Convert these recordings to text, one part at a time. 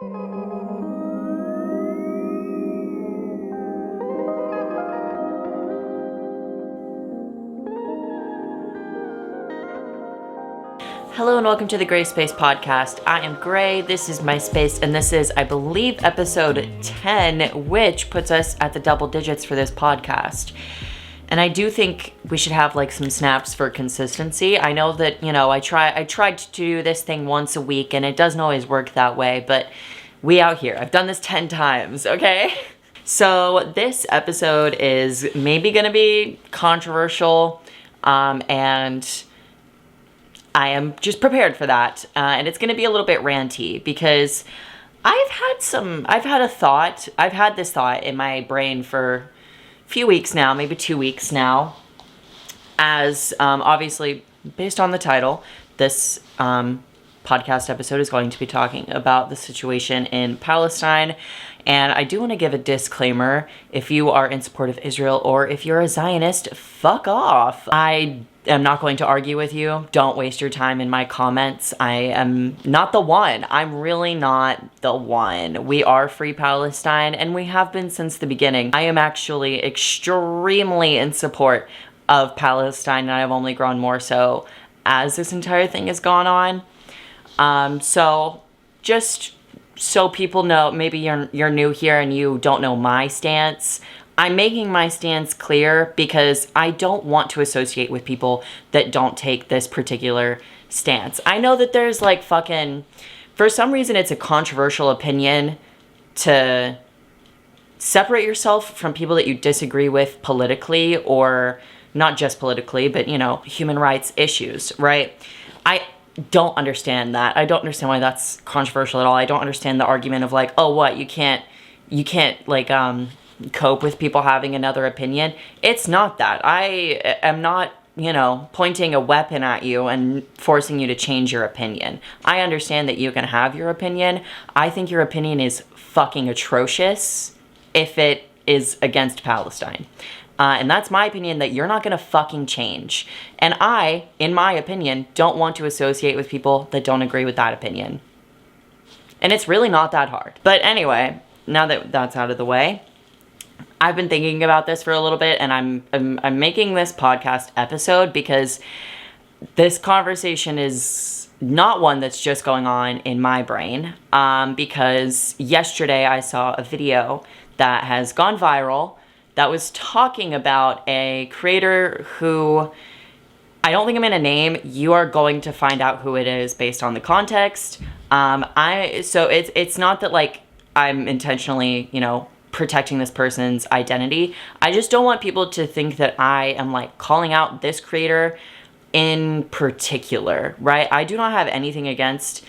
Hello and welcome to the GraySpace podcast. I am Gray, this is my space, and this is, I believe, episode 10, which puts us at the double digits for this podcast. And I do think we should have like some snaps for consistency. I know that, I tried to do this thing once a week and it doesn't always work that way, but we out here. I've done this 10 times, okay? So this episode is maybe gonna be controversial, and I am just prepared for that, and it's going to be a little bit ranty because I've had this thought in my brain for a few weeks now, maybe 2 weeks now, as obviously based on the title, this podcast episode is going to be talking about the situation in Palestine. And I do want to give a disclaimer: if you are in support of Israel or if you're a Zionist, fuck off. I am not going to argue with you. Don't waste your time in my comments. I am not the one. I'm really not the one. We are Free Palestine, and we have been since the beginning. I am actually extremely in support of Palestine, and I've only grown more so as this entire thing has gone on. So just so people know, maybe you're new here and you don't know my stance. I'm making my stance clear because I don't want to associate with people that don't take this particular stance. I know that there's like for some reason it's a controversial opinion to separate yourself from people that you disagree with politically, or not just politically, but human rights issues, right? I don't understand that. I don't understand why that's controversial at all. I don't understand the argument of like, oh, what, you can't like cope with people having another opinion. It's not that. I am not, pointing a weapon at you and forcing you to change your opinion. I understand that you can have your opinion. I think your opinion is fucking atrocious if it is against Palestine. And that's my opinion that you're not going to fucking change. And I, in my opinion, don't want to associate with people that don't agree with that opinion. And it's really not that hard. But anyway, now that that's out of the way, I've been thinking about this for a little bit, and I'm making this podcast episode because this conversation is not one that's just going on in my brain. Because yesterday I saw a video that has gone viral that was talking about a creator who, I don't think I'm gonna name. You are going to find out who it is based on the context. So it's not that like I'm intentionally, protecting this person's identity. I just don't want people to think that I am like calling out this creator in particular, right? I do not have anything against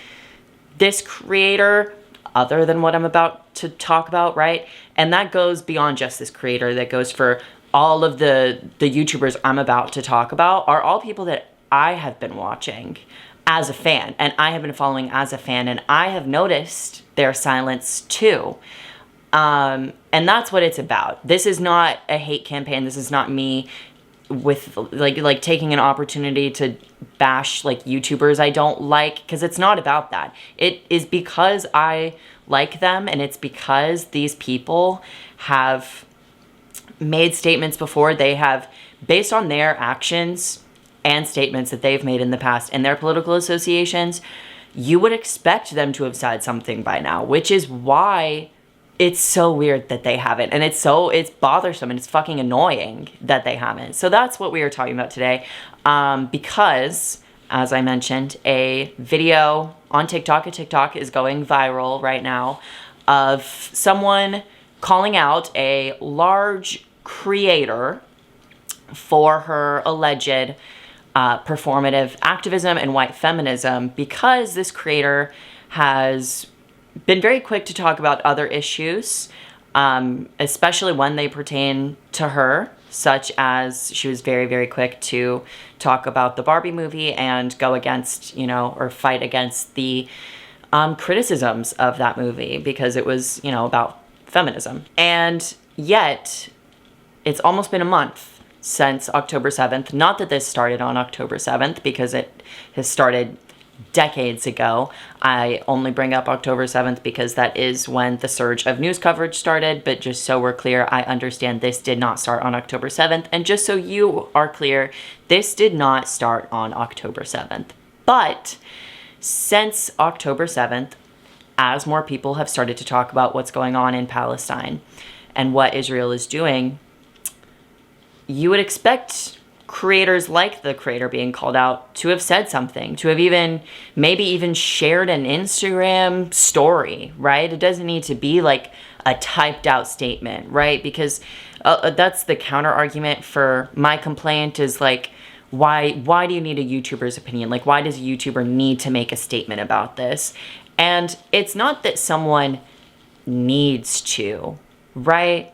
this creator other than what I'm about to talk about, right? And that goes beyond just this creator. That goes for all of the YouTubers I'm about to talk about are all people that I have been watching as a fan, and I have been following as a fan, and I have noticed their silence too. And that's what it's about. This is not a hate campaign. This is not me with like taking an opportunity to bash like YouTubers I don't like, because it's not about that. It is because I like them, and it's because these people have made statements before. They have, based on their actions and statements that they've made in the past and their political associations, you would expect them to have said something by now, which is why it's so weird that they haven't. And it's bothersome, and it's fucking annoying that they haven't. So that's what we are talking about today. Because, as I mentioned, a video on TikTok is going viral right now of someone calling out a large creator for her alleged performative activism and white feminism, because this creator has been very quick to talk about other issues, especially when they pertain to her, such as she was very, very quick to talk about the Barbie movie and go against, or fight against the criticisms of that movie because it was, about feminism. And yet, it's almost been a month since October 7th. Not that this started on October 7th, because it has started decades ago. I only bring up October 7th because that is when the surge of news coverage started, but just so we're clear, I understand this did not start on October 7th, and just so you are clear, this did not start on October 7th. But since October 7th, as more people have started to talk about what's going on in Palestine and what Israel is doing, you would expect creators like the creator being called out to have said something, to have maybe even shared an Instagram story, right? It doesn't need to be like a typed out statement, right? Because that's the counter argument for my complaint is like, why do you need a YouTuber's opinion? Like, why does a YouTuber need to make a statement about this? And it's not that someone needs to, right?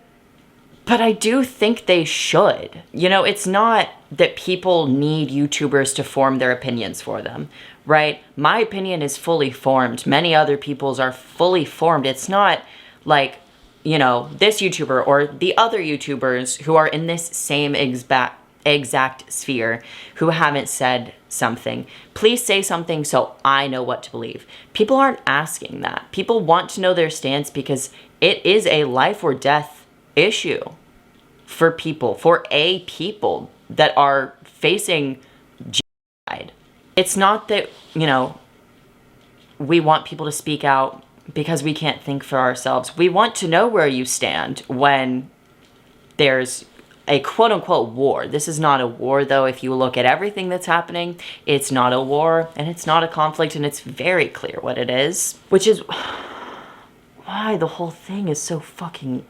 But I do think they should. You know, it's not that people need YouTubers to form their opinions for them, right? My opinion is fully formed. Many other people's are fully formed. It's not like, you know, this YouTuber or the other YouTubers who are in this same exact sphere who haven't said something. Please say something so I know what to believe. People aren't asking that. People want to know their stance because it is a life or death issue for people that are facing genocide. It's not that, you know, we want people to speak out because we can't think for ourselves. We want to know where you stand when there's a quote-unquote war. This is not a war, though. If you look at everything that's happening, it's not a war, and it's not a conflict, and it's very clear what it is. Which is why the whole thing is so fucking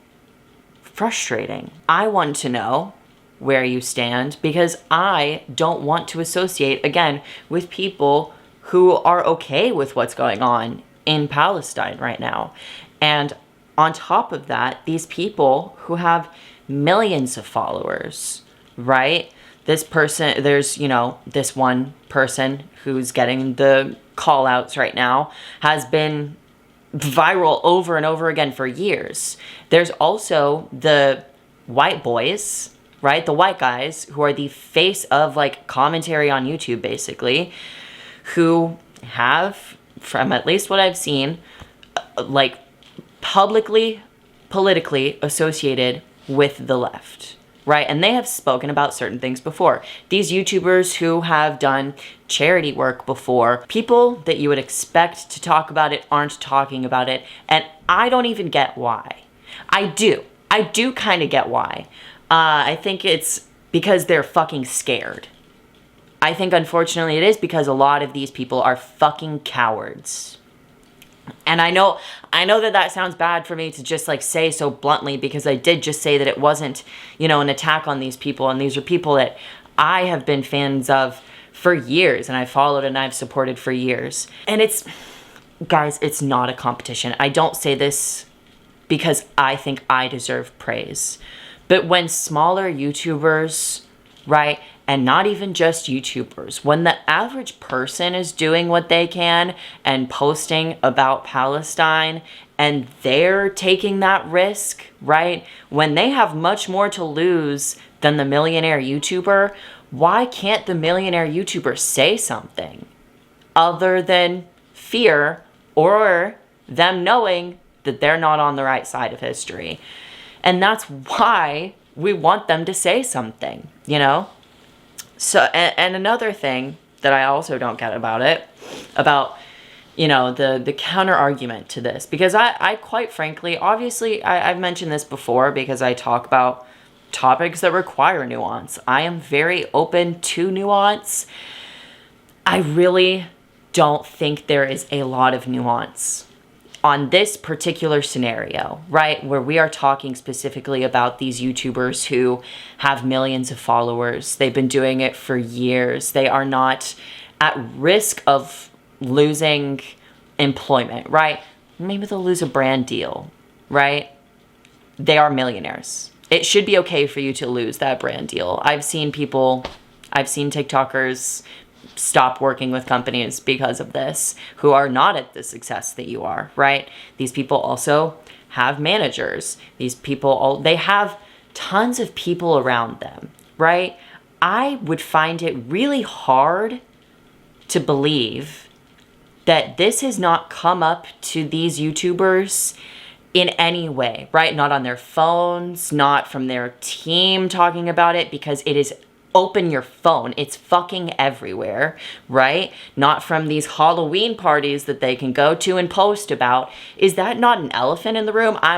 frustrating. I want to know where you stand because I don't want to associate, again, with people who are okay with what's going on in Palestine right now. And on top of that, these people who have millions of followers, right? This person, there's, you know, this one person who's getting the call outs right now has been viral over and over again for years. There's also the white boys, right? The white guys who are the face of like commentary on YouTube, basically, who have, from at least what I've seen, like publicly, politically associated with the left, right? And they have spoken about certain things before. These YouTubers who have done charity work before, people that you would expect to talk about it aren't talking about it. And I don't even get why. I do kind of get why. I think it's because they're fucking scared. I think unfortunately it is because a lot of these people are fucking cowards. And I know that sounds bad for me to just like say so bluntly because I did just say that it wasn't, you know, an attack on these people. And these are people that I have been fans of for years and I've followed and I've supported for years. And it's, guys, it's not a competition. I don't say this because I think I deserve praise. But when smaller YouTubers, right, and not even just YouTubers, when the average person is doing what they can and posting about Palestine and they're taking that risk, right, when they have much more to lose than the millionaire YouTuber, why can't the millionaire YouTuber say something other than fear or them knowing that they're not on the right side of history? And that's why we want them to say something, you know? So, and another thing that I also don't get about, you know, the counter argument to this, because I quite frankly, obviously, I've mentioned this before because I talk about topics that require nuance. I am very open to nuance. I really don't think there is a lot of nuance on this particular scenario, right? Where we are talking specifically about these YouTubers who have millions of followers. They've been doing it for years. They are not at risk of losing employment, right? Maybe they'll lose a brand deal, right? They are millionaires. It should be okay for you to lose that brand deal. I've seen TikTokers stop working with companies because of this, who are not at the success that you are, right? These people also have managers. These people, they have tons of people around them, right? I would find it really hard to believe that this has not come up to these YouTubers in any way, right? Not on their phones, not from their team talking about it, because it is open your phone. It's fucking everywhere, right? Not from these Halloween parties that they can go to and post about. Is that not an elephant in the room? I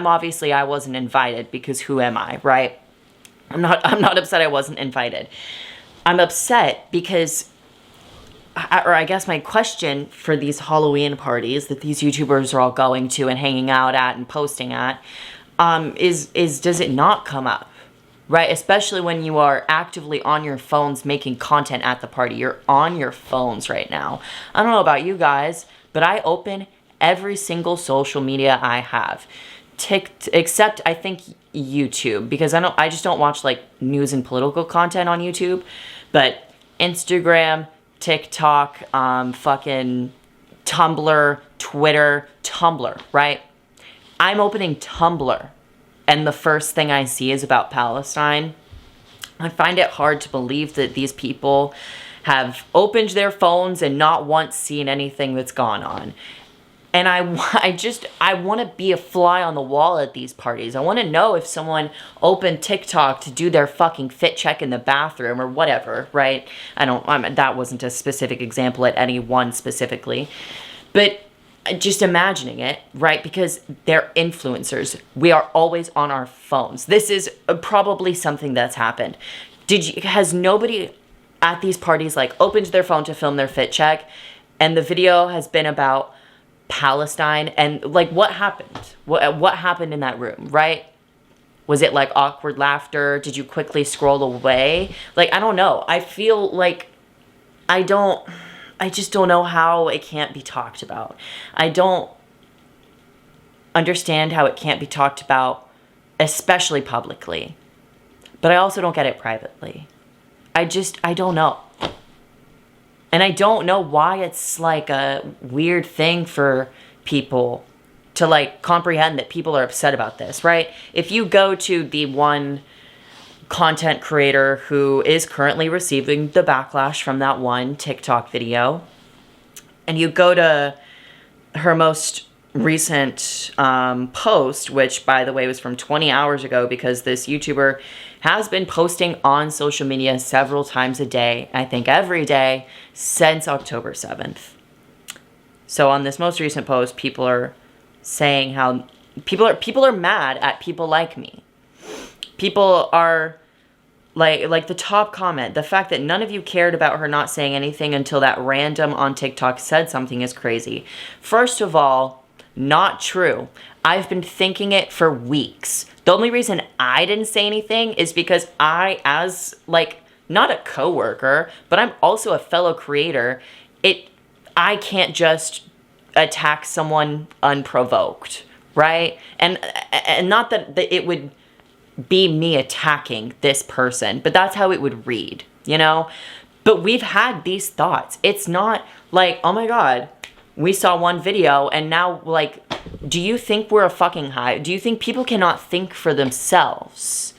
wasn't invited, because who am I, right? I'm not upset I wasn't invited. I'm upset because, or I guess my question for these Halloween parties that these YouTubers are all going to and hanging out at and posting at, is does it not come up? Right? Especially when you are actively on your phones making content at the party. You're on your phones right now. I don't know about you guys, but I open every single social media I have. Except I think YouTube, because I just don't watch like news and political content on YouTube. But Instagram, TikTok, fucking Tumblr, Twitter, Tumblr, right? I'm opening Tumblr, and the first thing I see is about Palestine. I find it hard to believe that these people have opened their phones and not once seen anything that's gone on. And I want to be a fly on the wall at these parties. I want to know if someone opened TikTok to do their fucking fit check in the bathroom or whatever, right? That wasn't a specific example at any one specifically. But just imagining it, right? Because they're influencers. We are always on our phones. This is probably something that's happened. Has nobody at these parties like opened their phone to film their fit check, and the video has been about Palestine, and like what happened? What happened in that room, right? Was it like awkward laughter? Did you quickly scroll away? Like, I don't know. I feel like I just don't know how it can't be talked about. I don't understand how it can't be talked about, especially publicly. But I also don't get it privately. I don't know. And I don't know why it's like a weird thing for people to like comprehend that people are upset about this, right? If you go to the one content creator who is currently receiving the backlash from that one TikTok video, and you go to her most recent post, which by the way was from 20 hours ago, because this YouTuber has been posting on social media several times a day, I think every day, since October 7th. So on this most recent post, people are saying how people are mad at people like me. People are like the top comment, the fact that none of you cared about her not saying anything until that random on TikTok said something is crazy. First of all, not true. I've been thinking it for weeks. The only reason I didn't say anything is because I, as like, not a coworker, but I'm also a fellow creator, I can't just attack someone unprovoked, right? And not that it would be me attacking this person, but that's how it would read, you know? But we've had these thoughts. It's not like, oh my God, we saw one video and now, like, do you think we're a fucking hive? Do you think people cannot think for themselves?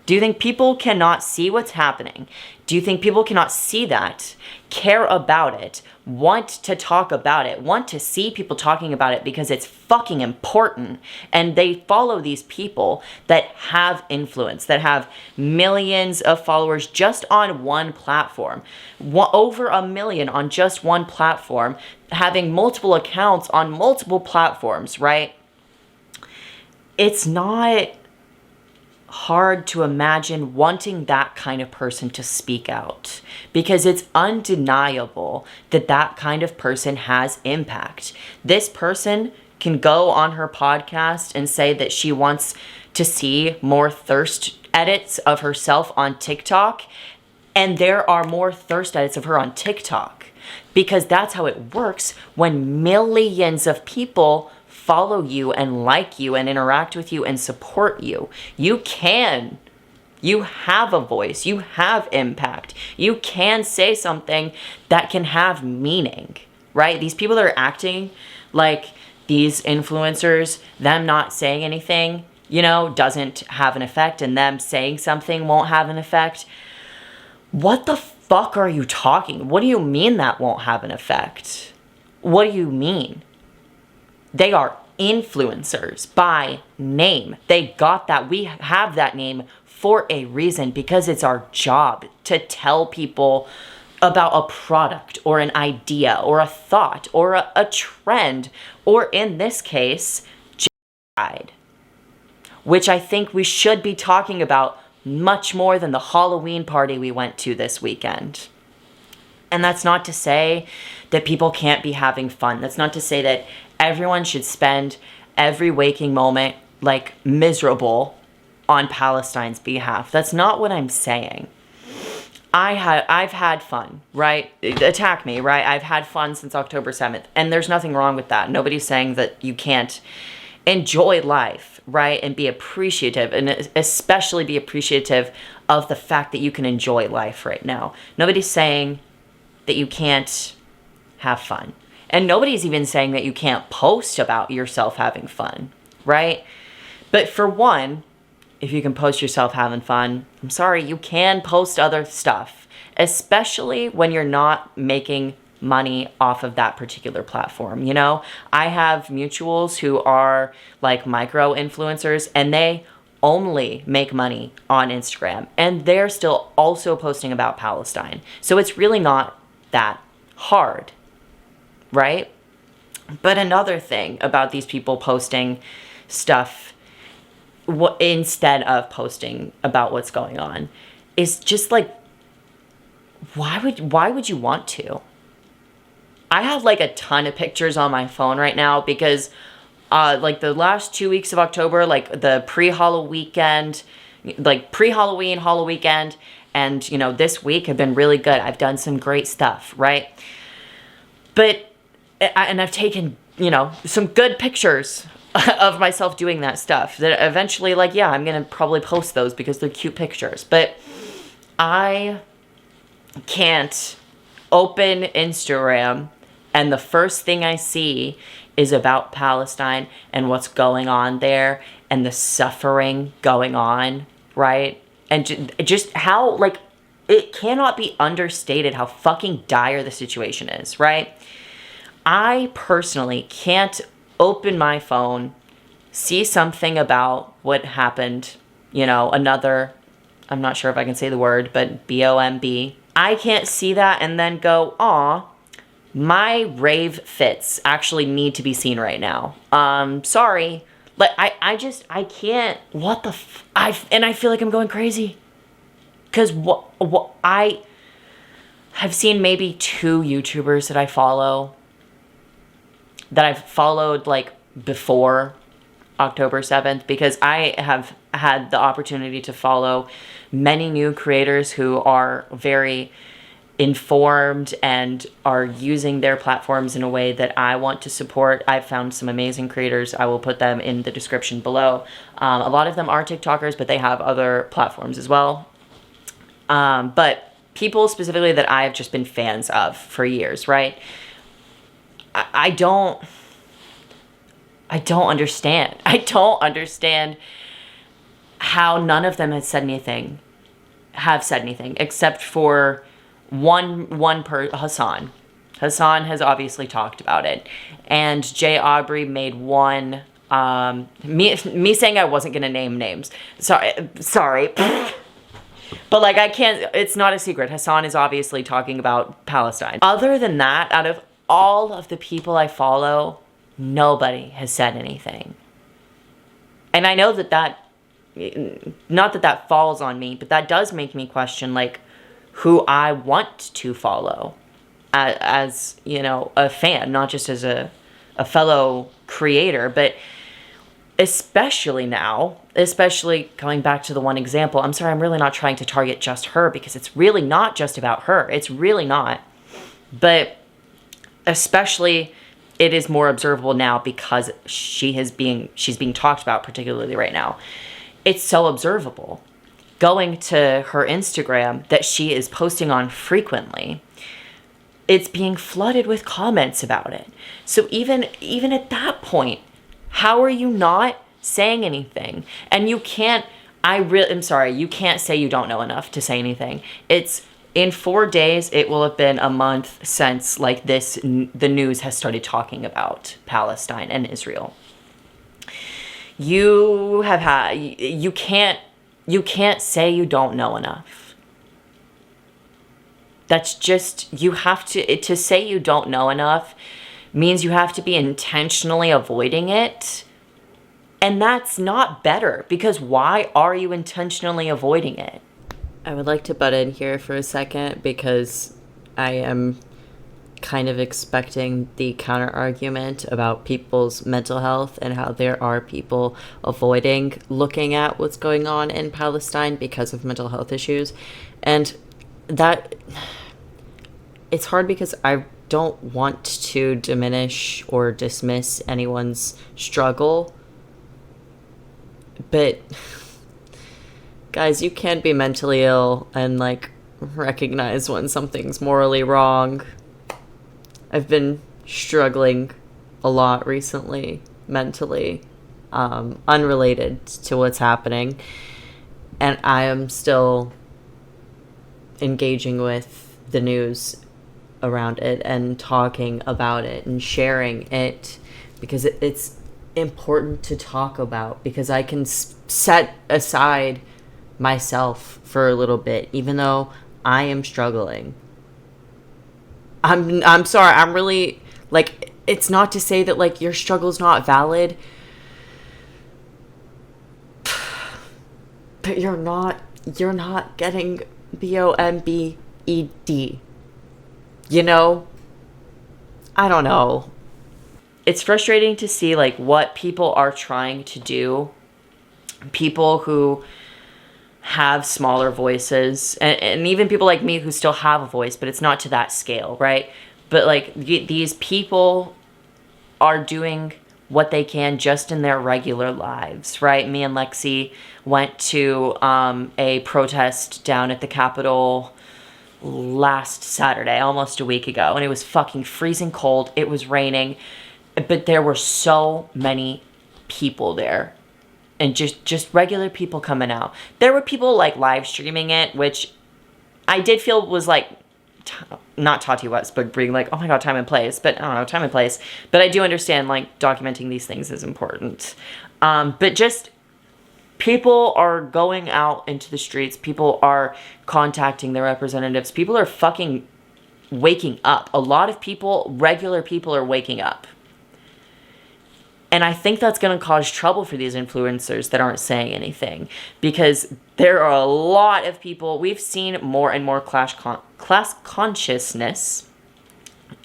Do you think people cannot see what's happening? Do you think people cannot see that, care about it, want to talk about it, want to see people talking about it because it's fucking important, and they follow these people that have influence, that have millions of followers just on one platform, over 1 million on just one platform, having multiple accounts on multiple platforms, right? It's not hard to imagine wanting that kind of person to speak out, because it's undeniable that that kind of person has impact. This person can go on her podcast and say that she wants to see more thirst edits of herself on TikTok, and there are more thirst edits of her on TikTok, because that's how it works when millions of people follow you and like you and interact with you and support you. You have a voice, you have impact, you can say something that can have meaning, right? These people that are acting like these influencers, them not saying anything, you know, doesn't have an effect, and them saying something won't have an effect. What the fuck are you talking? What do you mean that won't have an effect? What do you mean? They are influencers by name. They got that. We have that name for a reason, because it's our job to tell people about a product or an idea or a thought or a trend, or in this case, genocide, which I think we should be talking about much more than the Halloween party we went to this weekend. And that's not to say that people can't be having fun. That's not to say that everyone should spend every waking moment like miserable on Palestine's behalf. That's not what I'm saying. I've had fun, right? Attack me, right? I've had fun since October 7th, and there's nothing wrong with that. Nobody's saying that you can't enjoy life, right? And be appreciative, and especially be appreciative of the fact that you can enjoy life right now. Nobody's saying that you can't have fun. And nobody's even saying that you can't post about yourself having fun, right? But for one, if you can post yourself having fun, I'm sorry, you can post other stuff, especially when you're not making money off of that particular platform. You know, I have mutuals who are like micro influencers, and they only make money on Instagram, and they're still also posting about Palestine. So it's really not that hard, right? But another thing about these people posting stuff instead of posting about what's going on is just like, why would you want to? I have like a ton of pictures on my phone right now because like the last 2 weeks of October, like the pre-Halloween weekend, like pre-Halloween, Halloween weekend, and, you know, this week have been really good. I've done some great stuff, right? But, and I've taken, you know, some good pictures of myself doing that stuff that eventually, like, yeah, I'm going to probably post those because they're cute pictures. But I can't open Instagram and the first thing I see is about Palestine and what's going on there and the suffering going on, right? And just how, like, it cannot be understated how fucking dire the situation is, right? I personally can't open my phone, see something about what happened, you know, another, I'm not sure if I can say the word, but BOMB. I can't see that and then go, aw, my rave fits actually need to be seen right now. Sorry. Like, I can't, what the and I feel like I'm going crazy. Because what I have seen maybe 2 YouTubers that I follow, that I've followed, like, before October 7th, because I have had the opportunity to follow many new creators who are very informed and are using their platforms in a way that I want to support. I've found some amazing creators. I will put them in the description below. A lot of them are TikTokers, but they have other platforms as well. But people specifically that I've just been fans of for years, right? I don't understand. I don't understand how none of them have said anything, except for Hassan. Hassan has obviously talked about it. And Jay Aubrey made one, me saying I wasn't going to name names. Sorry. But, like, I can't, it's not a secret. Hassan is obviously talking about Palestine. Other than that, out of all of the people I follow, nobody has said anything. And I know that not that that falls on me, but that does make me question, like, who I want to follow as, you know, a fan, not just as a fellow creator, but especially now, especially going back to the one example. I'm sorry, I'm really not trying to target just her, because it's really not just about her. It's really not. But especially it is more observable now because she's being talked about, particularly right now. It's so observable. Going to her Instagram that she is posting on frequently, it's being flooded with comments about it. So even at that point, how are you not saying anything? And you can't, I'm sorry, you can't say you don't know enough to say anything. It's In 4 days, it will have been a month since like the news has started talking about Palestine and Israel. You can't say you don't know enough. That's just, you have to say you don't know enough means you have to be intentionally avoiding it. And that's not better, because why are you intentionally avoiding it? I would like to butt in here for a second because I am kind of expecting the counter argument about people's mental health and how there are people avoiding looking at what's going on in Palestine because of mental health issues. And that, it's hard because I don't want to diminish or dismiss anyone's struggle. But guys, you can be mentally ill and like recognize when something's morally wrong. I've been struggling a lot recently, mentally, unrelated to what's happening. And I am still engaging with the news around it and talking about it and sharing it because it's important to talk about, because I can set aside myself for a little bit, even though I am struggling. I'm sorry, I'm really, like, it's not to say that, like, your struggle's not valid, but you're not getting BOMBED. You know? I don't know. It's frustrating to see, like, what people are trying to do. People who have smaller voices, and even people like me who still have a voice, but it's not to that scale, right? But, like, these people are doing what they can just in their regular lives, right? Me and Lexi went to a protest down at the Capitol last Saturday, almost a week ago, and it was fucking freezing cold. It was raining, but there were so many people there, and just regular people coming out. There were people like live streaming it, which I did feel was like not Tati West, but being like, oh my god, time and place. But I don't know, time and place. But I do understand, like, documenting these things is important. But just people are going out into the streets. People are contacting their representatives. People are fucking waking up. A lot of people, regular people, are waking up. And I think that's going to cause trouble for these influencers that aren't saying anything. Because there are a lot of people, we've seen more and more class consciousness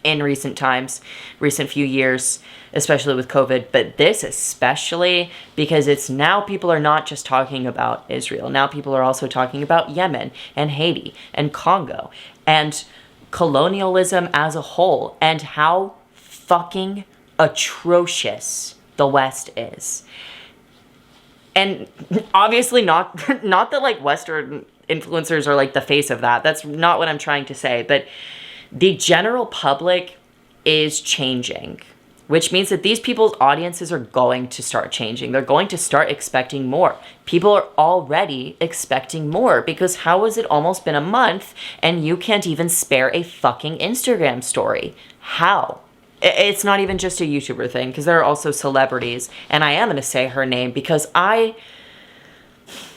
in recent times, recent few years, especially with COVID. But this especially, because it's now people are not just talking about Israel. Now people are also talking about Yemen and Haiti and Congo and colonialism as a whole, and how fucking atrocious the West is. And obviously not that, like, Western influencers are like the face of that. That's not what I'm trying to say. But the general public is changing, which means that these people's audiences are going to start changing. They're going to start expecting more. People are already expecting more, because how has it almost been a month and you can't even spare a fucking Instagram story? How? It's not even just a YouTuber thing, because there are also celebrities, and I am going to say her name because now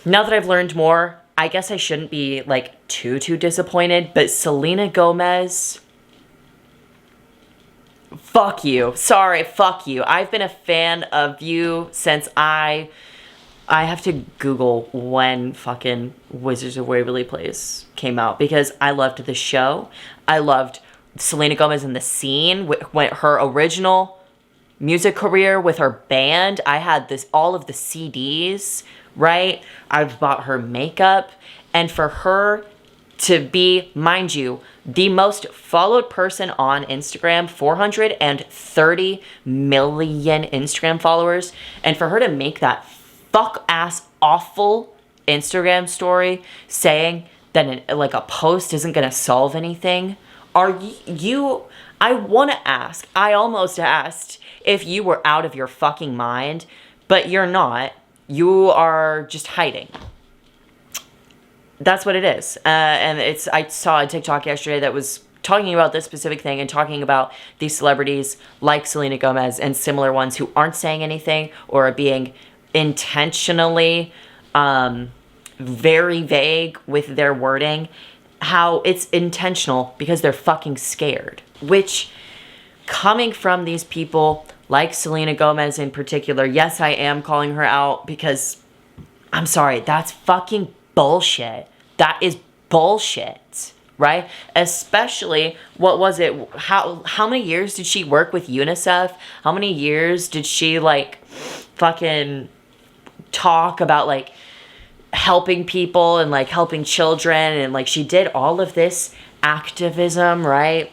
that I've learned more, I guess I shouldn't be, like, too disappointed, but Selena Gomez, fuck you. Sorry, fuck you. I've been a fan of you since I have to Google when fucking Wizards of Waverly Place came out, because I loved the show. I loved Selena Gomez in the scene, when her original music career with her band. I had all of the CDs, right? I've bought her makeup, and for her to be, mind you, the most followed person on Instagram, 430 million Instagram followers, and for her to make that fuck-ass awful Instagram story saying that a post isn't gonna solve anything. Are you, I want to ask, I almost asked if you were out of your fucking mind, but you're not. You are just hiding. That's what it is. And I saw a TikTok yesterday that was talking about this specific thing and talking about these celebrities like Selena Gomez and similar ones who aren't saying anything or are being intentionally very vague with their wording, how it's intentional because they're fucking scared. Which, coming from these people like Selena Gomez in particular, yes, I am calling her out because, I'm sorry, that's fucking bullshit. That is bullshit, right? Especially, what was it? How many years did she work with UNICEF? How many years did she, like, fucking talk about, like, helping people and, like, helping children, and, like, she did all of this activism, right?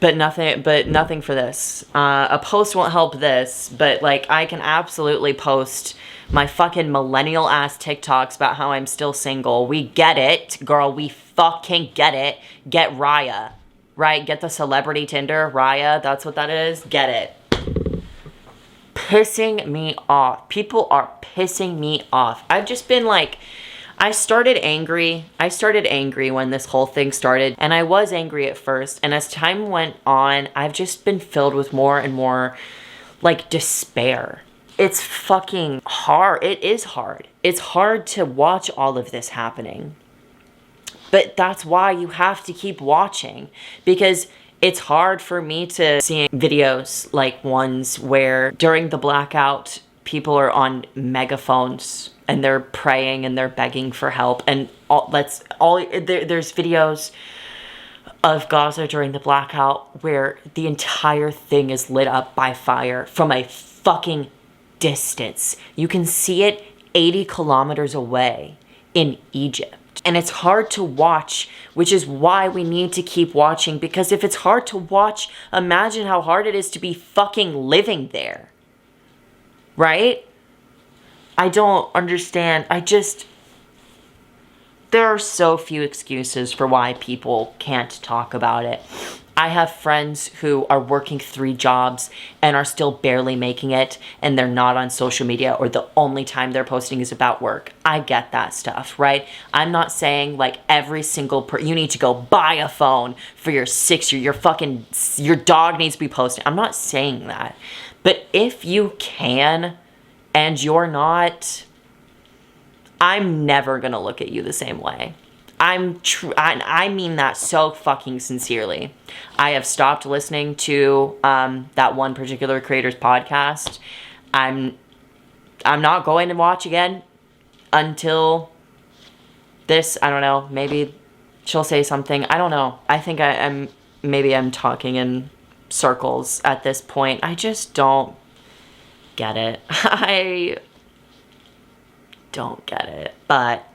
But nothing for this. A post won't help this, but, like, I can absolutely post my fucking millennial ass TikToks about how I'm still single. We get it, girl. We fucking get it. Get Raya, right? Get the celebrity Tinder, Raya. That's what that is. Get it. Pissing me off. People are pissing me off. I've just been like, I started angry when this whole thing started, and I was angry at first, and as time went on, I've just been filled with more and more, like, despair. It's fucking hard. It is hard. It's hard to watch all of this happening. But that's why you have to keep watching, because it's hard for me to see videos like ones where during the blackout, people are on megaphones and they're praying and they're begging for help. And there's videos of Gaza during the blackout where the entire thing is lit up by fire from a fucking distance. You can see it 80 kilometers away in Egypt. And it's hard to watch, which is why we need to keep watching, because if it's hard to watch, imagine how hard it is to be fucking living there. Right? I don't understand. There are so few excuses for why people can't talk about it. I have friends who are working 3 jobs and are still barely making it, and they're not on social media, or the only time they're posting is about work. I get that stuff, right? I'm not saying, like, every single you need to go buy a phone for your 6-year, your dog needs to be posting. I'm not saying that. But if you can and you're not, I'm never gonna look at you the same way. I mean that so fucking sincerely. I have stopped listening to that one particular creator's podcast. I'm not going to watch again until this. I don't know. Maybe she'll say something. I don't know. I think I'm talking in circles at this point. I just don't get it. I don't get it. But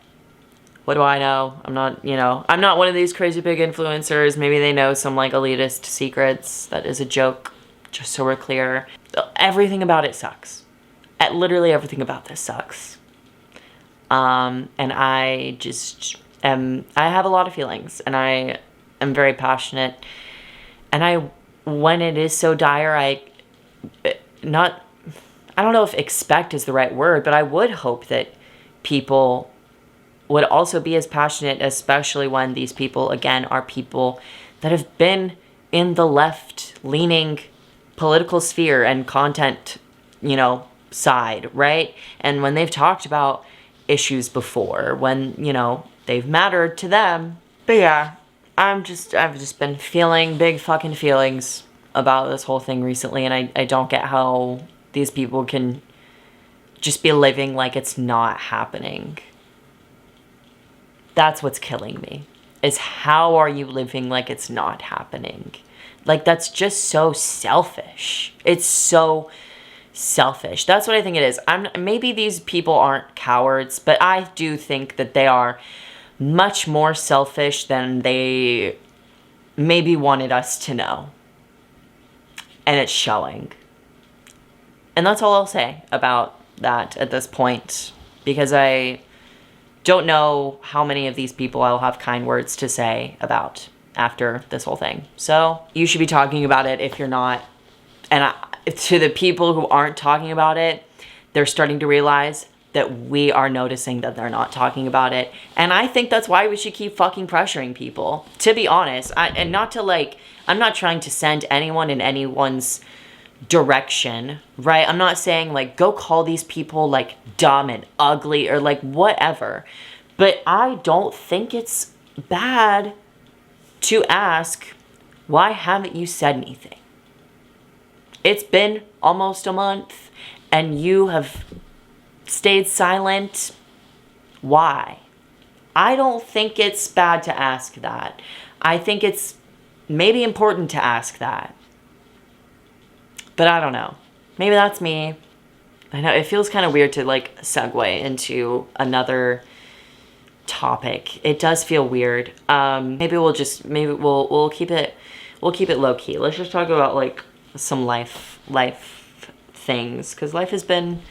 what do I know? I'm not one of these crazy big influencers. Maybe they know some, like, elitist secrets. That is a joke, just so we're clear. Everything about it sucks. Literally everything about this sucks. And I have a lot of feelings, and I am very passionate. And when it is so dire, I don't know if expect is the right word, but I would hope that people would also be as passionate, especially when these people, again, are people that have been in the left-leaning political sphere and content, side, right? And when they've talked about issues before, when, they've mattered to them. But yeah, I've just been feeling big fucking feelings about this whole thing recently, and I don't get how these people can just be living like it's not happening. That's what's killing me, is how are you living like it's not happening? Like, that's just so selfish. It's so selfish. That's what I think it is. Maybe these people aren't cowards, but I do think that they are much more selfish than they maybe wanted us to know. And it's showing. And that's all I'll say about that at this point, because I don't know how many of these people I'll have kind words to say about after this whole thing. So you should be talking about it if you're not. And to the people who aren't talking about it, they're starting to realize that we are noticing that they're not talking about it. And I think that's why we should keep fucking pressuring people, to be honest. And not to like, I'm not trying to send anyone in anyone's direction, right? I'm not saying like, go call these people like dumb and ugly or like whatever. But I don't think it's bad to ask, why haven't you said anything? It's been almost a month and you have stayed silent. Why? I don't think it's bad to ask that. I think it's maybe important to ask that. But I don't know. Maybe that's me. I know it feels kind of weird to like segue into another topic. It does feel weird. Maybe we'll keep it low key. Let's just talk about like some life things, because life has been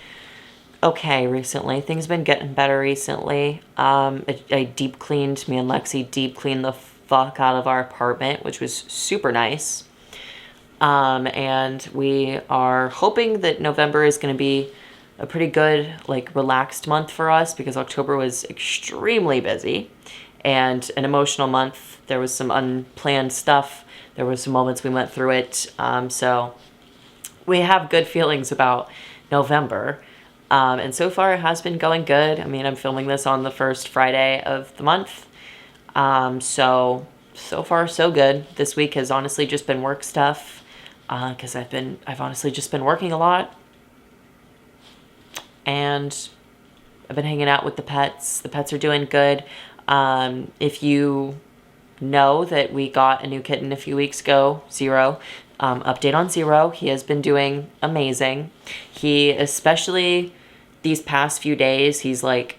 okay recently. Things have been getting better recently. I deep cleaned, me and Lexi deep cleaned the fuck out of our apartment, which was super nice. And we are hoping that November is going to be a pretty good, like, relaxed month for us, because October was extremely busy and an emotional month. There was some unplanned stuff. There was some moments we went through it. So we have good feelings about November. And so far it has been going good. I mean, I'm filming this on the first Friday of the month. So far so good. This week has honestly just been work stuff. Cause I've honestly just been working a lot. And I've been hanging out with the pets. The pets are doing good. If you know that we got a new kitten a few weeks ago, Zero, update on Zero. He has been doing amazing. He, especially these past few days, he's like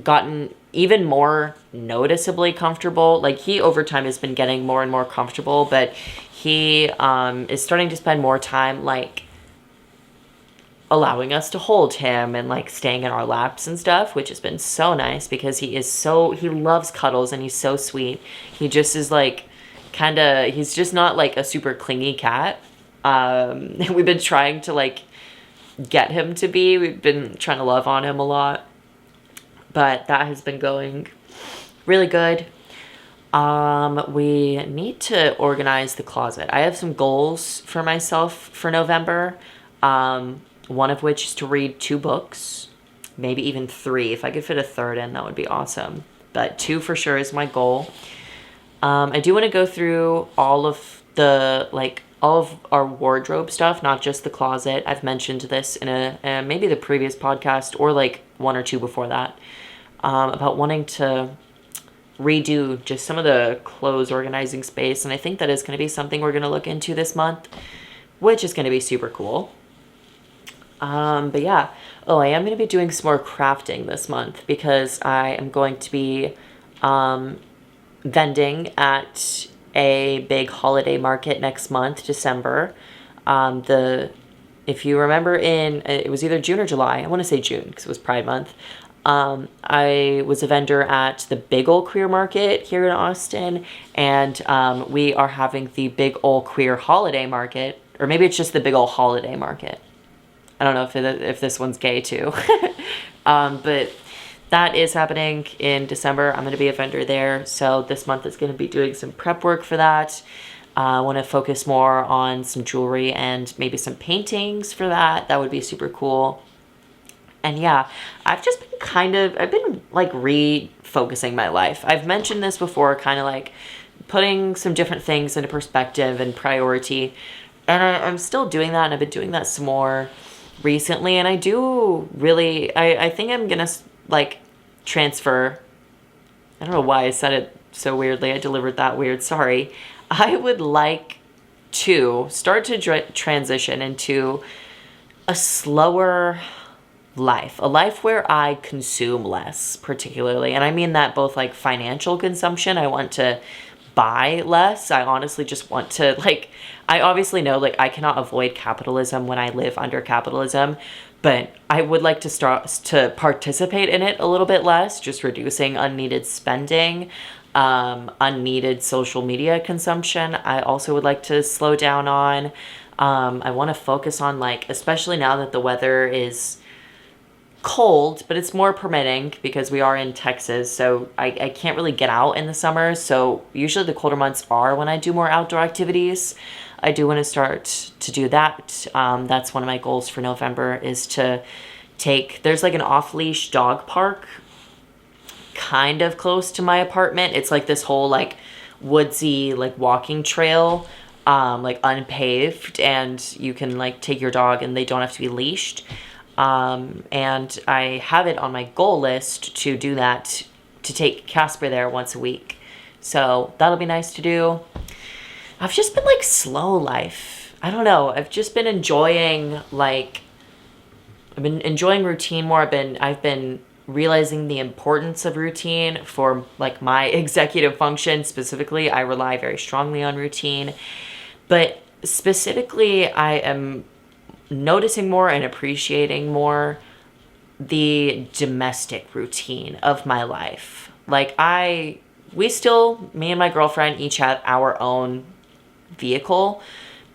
gotten even more noticeably comfortable. Like, he over time has been getting more and more comfortable, but he is starting to spend more time like allowing us to hold him and like staying in our laps and stuff, which has been so nice, because he loves cuddles and he's so sweet. He just is like he's just not like a super clingy cat. We've been trying to like get him to be. We've been trying to love on him a lot, but that has been going really good. We need to organize the closet. I have some goals for myself for November. One of which is to read 2 books, maybe even 3. If I could fit a third in, that would be awesome. But 2 for sure is my goal. I do want to go through all of our wardrobe stuff, not just the closet. I've mentioned this in maybe the previous podcast or like 1 or 2 before that, about wanting to redo just some of the clothes organizing space. And I think that is going to be something we're going to look into this month, which is going to be super cool. But yeah. Oh, I am going to be doing some more crafting this month, because I am going to be vending at a big holiday market next month, December. If you remember, it was either June or July. I want to say June because it was Pride Month. I was a vendor at the Big Ol' Queer Market here in Austin, and we are having the Big Ol' Queer Holiday Market, or maybe it's just the Big Ol' Holiday Market. I don't know if this one's gay too. But that is happening in December. I'm going to be a vendor there. So this month is going to be doing some prep work for that. I want to focus more on some jewelry and maybe some paintings for that. That would be super cool. And yeah, I've been like refocusing my life. I've mentioned this before, kind of like putting some different things into perspective and priority. And I'm still doing that, and I've been doing that some more recently. And I do really, I think I'm gonna like transfer. I don't know why I said it so weirdly. I delivered that weird. Sorry. I would like to start to transition into a slower life, a life where I consume less, particularly. And I mean that both like financial consumption. I want to buy less. I honestly just want to I obviously know I cannot avoid capitalism when I live under capitalism, but I would like to start to participate in it a little bit less, just reducing unneeded spending, unneeded social media consumption. I also would like to slow down on. I want to focus on especially now that the weather is cold, but it's more permitting because we are in Texas, so I can't really get out in the summer. So usually the colder months are when I do more outdoor activities. I do want to start to do that. That's one of my goals for November, is to there's like an off-leash dog park kind of close to my apartment. It's like this whole like woodsy like walking trail, like unpaved, and you can like take your dog and they don't have to be leashed. And I have it on my goal list to do that, to take Casper there once a week. So that'll be nice to do. I've just been like slow life. I don't know. I've just been enjoying routine more. I've been realizing the importance of routine for like my executive function. Specifically, I rely very strongly on routine. But specifically, I am noticing more and appreciating more the domestic routine of my life. Like me and my girlfriend each have our own vehicle,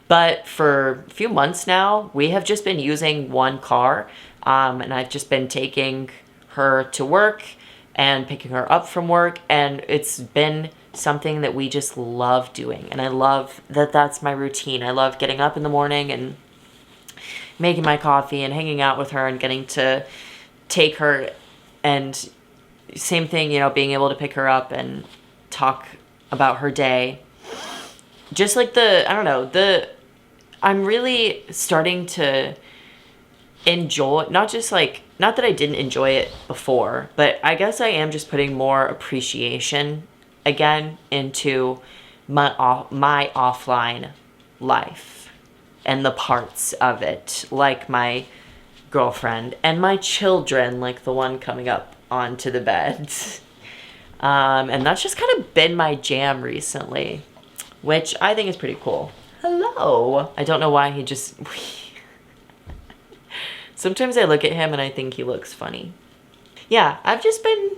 but for a few months now, we have just been using one car, and I've just been taking her to work and picking her up from work, and it's been something that we just love doing, and I love that that's my routine. I love getting up in the morning and making my coffee and hanging out with her and getting to take her, and same thing, being able to pick her up and talk about her day. Just like I'm really starting to enjoy, not that I didn't enjoy it before, but I guess I am just putting more appreciation again into my offline life and the parts of it, like my girlfriend and my children, like the one coming up onto the bed. And that's just kind of been my jam recently, which I think is pretty cool. Hello. I don't know why he just... Sometimes I look at him and I think he looks funny. Yeah, I've just been,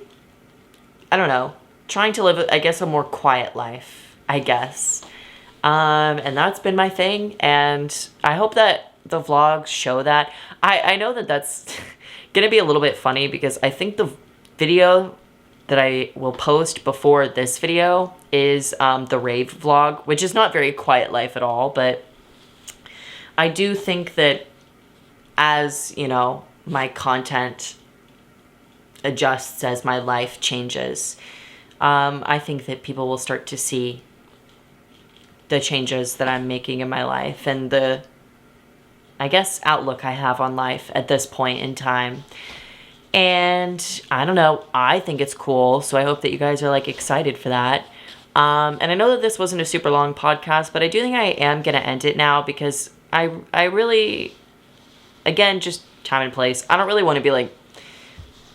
I don't know, trying to live, I guess, a more quiet life, I guess. And that's been my thing, and I hope that the vlogs show that. I know that that's gonna be a little bit funny, because I think the video that I will post before this video is the rave vlog, which is not very quiet life at all, but I do think that as, my content adjusts, as my life changes, I think that people will start to see the changes that I'm making in my life and the, I guess, outlook I have on life at this point in time. And I don't know, I think it's cool, so I hope that you guys are like excited for that. And I know that this wasn't a super long podcast, but I do think I am gonna end it now, because I really, again, just time and place, I don't really want to be like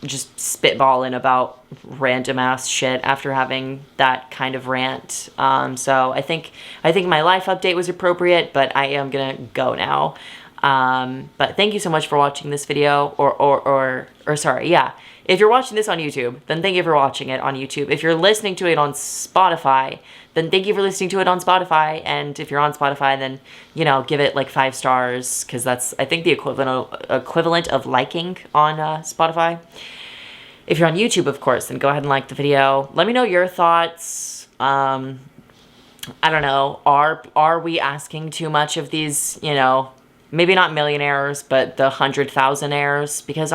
just spitballing about random ass shit after having that kind of rant. So I think my life update was appropriate, but I am gonna go now. But thank you so much for watching this video, or sorry, yeah. If you're watching this on YouTube, then thank you for watching it on YouTube. If you're listening to it on Spotify, then thank you for listening to it on Spotify. And if you're on Spotify, then, give it like 5 stars, because that's, I think, the equivalent of liking on Spotify. If you're on YouTube, of course, then go ahead and like the video. Let me know your thoughts. I don't know. Are we asking too much of these, maybe not millionaires, but the 100,000-aires? Because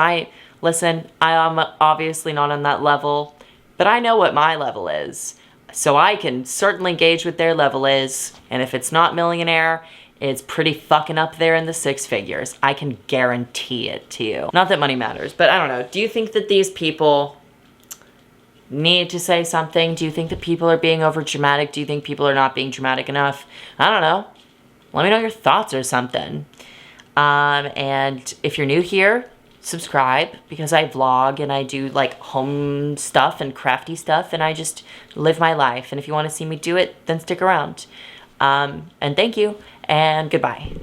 listen, I am obviously not on that level, but I know what my level is. So I can certainly gauge what their level is. And if it's not millionaire, it's pretty fucking up there in the 6 figures. I can guarantee it to you. Not that money matters, but I don't know. Do you think that these people need to say something? Do you think that people are being over dramatic? Do you think people are not being dramatic enough? I don't know. Let me know your thoughts or something. And if you're new here, subscribe, because I vlog and I do like home stuff and crafty stuff, and I just live my life. And if you want to see me do it, then stick around. And thank you, and goodbye.